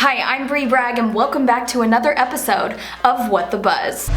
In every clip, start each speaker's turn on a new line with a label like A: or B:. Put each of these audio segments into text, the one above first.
A: Hi, I'm Bree Bragg and welcome back to another episode of What the Buzz.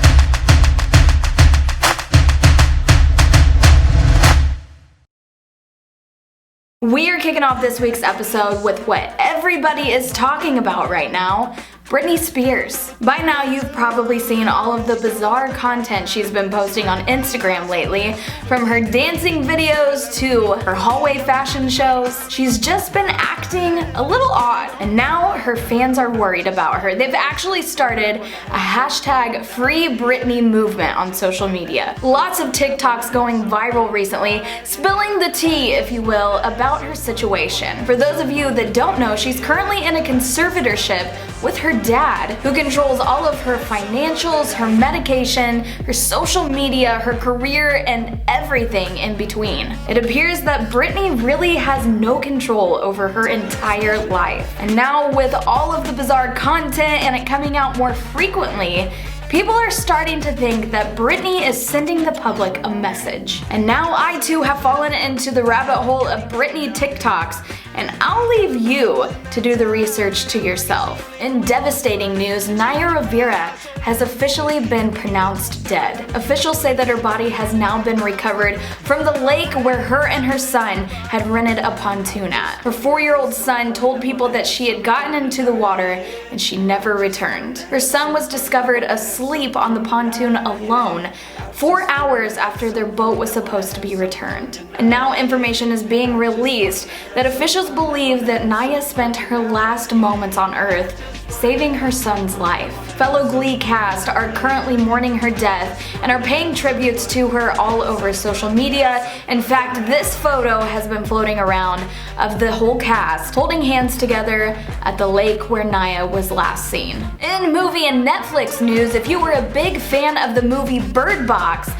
A: We are kicking off this week's episode with what everybody is talking about right now, Britney Spears. By now you've probably seen all of the bizarre content she's been posting on Instagram lately, from her dancing videos to her hallway fashion shows. She's just been acting a little odd, and now her fans are worried about her. They've actually started a hashtag Free Britney movement on social media. Lots of TikToks going viral recently, spilling the tea, if you will, about her situation. For those of you that don't know, she's currently in a conservatorship with her dad, who controls all of her financials, her medication, her social media, her career, and everything in between. It appears that Britney really has no control over her entire life. And now with all of the bizarre content and it coming out more frequently, people are starting to think that Britney is sending the public a message. And now I too have fallen into the rabbit hole of Britney TikToks, and I'll leave you to do the research to yourself. In devastating news, Naya Rivera has officially been pronounced dead. Officials say that her body has now been recovered from the lake where her and her son had rented a pontoon at. Her 4-year-old son told people that she had gotten into the water and she never returned. Her son was discovered asleep on the pontoon alone 4 hours after their boat was supposed to be returned. And now information is being released that officials believe that Naya spent her last moments on Earth saving her son's life. Fellow Glee cast are currently mourning her death and are paying tributes to her all over social media. In fact, this photo has been floating around of the whole cast holding hands together at the lake where Naya was last seen. In movie and Netflix news, if you were a big fan of the movie Bird Box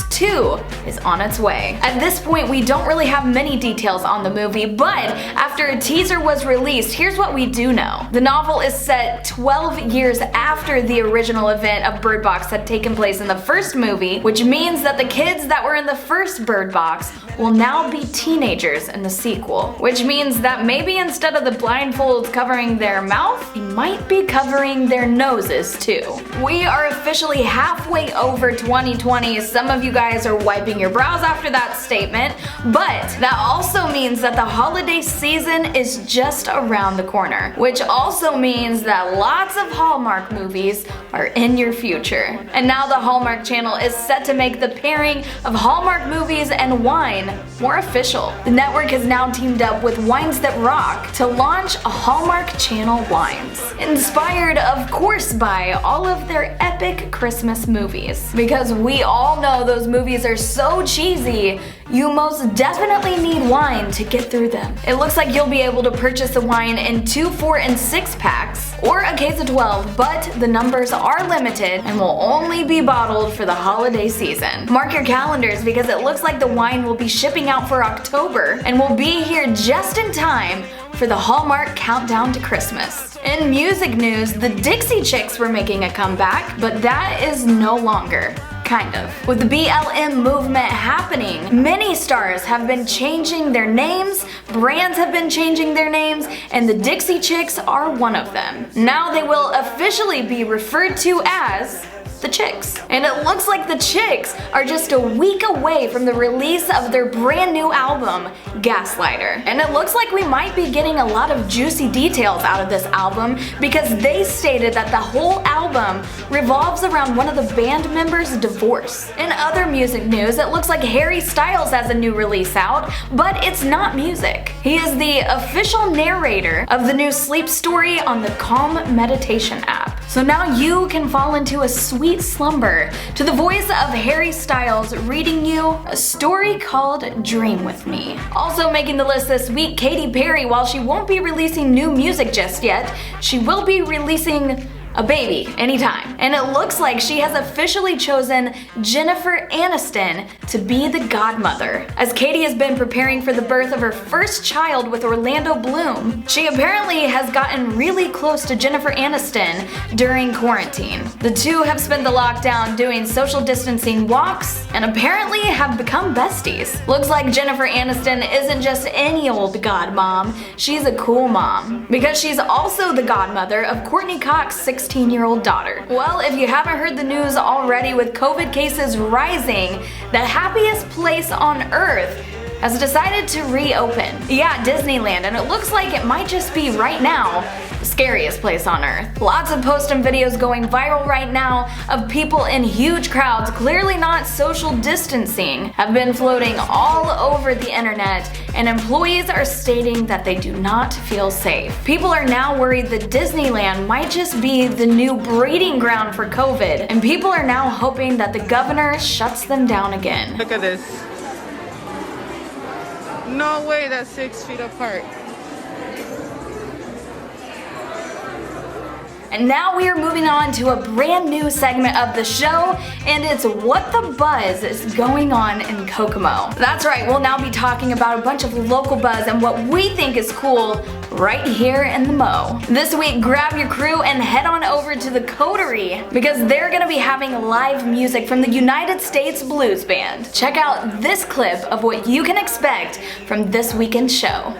A: 2 is on its way. At this point, we don't really have many details on the movie, but after a teaser was released, here's what we do know. The novel is set 12 years after the original event of Bird Box had taken place in the first movie, which means that the kids that were in the first Bird Box will now be teenagers in the sequel, which means that maybe instead of the blindfolds covering their mouth, they might be covering their noses too. We are officially halfway over 2020. Some of you guys are wiping your brows after that statement, but that also means that the holiday season is just around the corner, which also means that lots of Hallmark movies are in your future. And now the Hallmark Channel is set to make the pairing of Hallmark movies and wine more official. The network has now teamed up with Wines That Rock to launch a Hallmark Channel wines, inspired of course by all of their epic Christmas movies. Because we all know those movies are so cheesy, you most definitely need wine to get through them. It looks like you'll be able to purchase the wine in 2, 4, and 6 packs, or a case of 12, but the numbers are limited and will only be bottled for the holiday season. Mark your calendars because it looks like the wine will be shipping out for October and will be here just in time for the Hallmark countdown to Christmas. In music news, the Dixie Chicks were making a comeback, but that is no longer. Kind of. With the BLM movement happening, many stars have been changing their names, brands have been changing their names, and the Dixie Chicks are one of them. Now they will officially be referred to as the Chicks. And it looks like the Chicks are just a week away from the release of their brand new album, Gaslighter. And it looks like we might be getting a lot of juicy details out of this album because they stated that the whole album revolves around one of the band members' divorce. In other music news, it looks like Harry Styles has a new release out, but it's not music. He is the official narrator of the new sleep story on the Calm meditation app. So now you can fall into a sweet slumber to the voice of Harry Styles reading you a story called Dream With Me. Also making the list this week, Katy Perry. While she won't be releasing new music just yet, she will be releasing a baby anytime. And it looks like she has officially chosen Jennifer Aniston to be the godmother, as Katie has been preparing for the birth of her first child with Orlando Bloom. She apparently has gotten really close to Jennifer Aniston during quarantine. The two have spent the lockdown doing social distancing walks and apparently have become besties. Looks like Jennifer Aniston isn't just any old godmom, she's a cool mom, because she's also the godmother of Courtney Cox's 16-year-old daughter. Well, if you haven't heard the news already, with COVID cases rising, the happiest place on earth has decided to reopen. Yeah, Disneyland, and it looks like it might just be right now the scariest place on earth. Lots of posts and videos going viral right now of people in huge crowds, clearly not social distancing, have been floating all over the internet, and employees are stating that they do not feel safe. People are now worried that Disneyland might just be the new breeding ground for COVID, and people are now hoping that the governor shuts them down again.
B: Look at this. No way that's 6 feet apart.
A: And now we are moving on to a brand new segment of the show, and it's What the Buzz is going on in Kokomo. That's right, we'll now be talking about a bunch of local buzz and what we think is cool right here in the Mo. This week, grab your crew and head on over to the Coterie, because they're gonna be having live music from the United States Blues Band. Check out this clip of what you can expect from this weekend's show.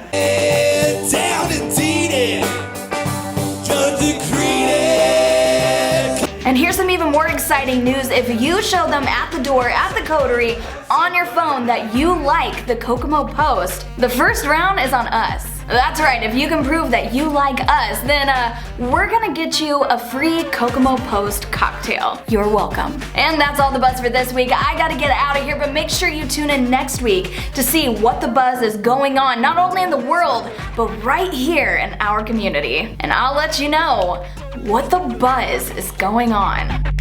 A: And here's some even more exciting news. If you show them at the door at the Coterie on your phone that you like the Kokomo Post, the first round is on us. That's right, if you can prove that you like us, then we're gonna get you a free Kokomo Post cocktail. You're welcome. And that's all the buzz for this week. I gotta get out of here, but make sure you tune in next week to see what the buzz is going on, not only in the world, but right here in our community. And I'll let you know what the buzz is going on.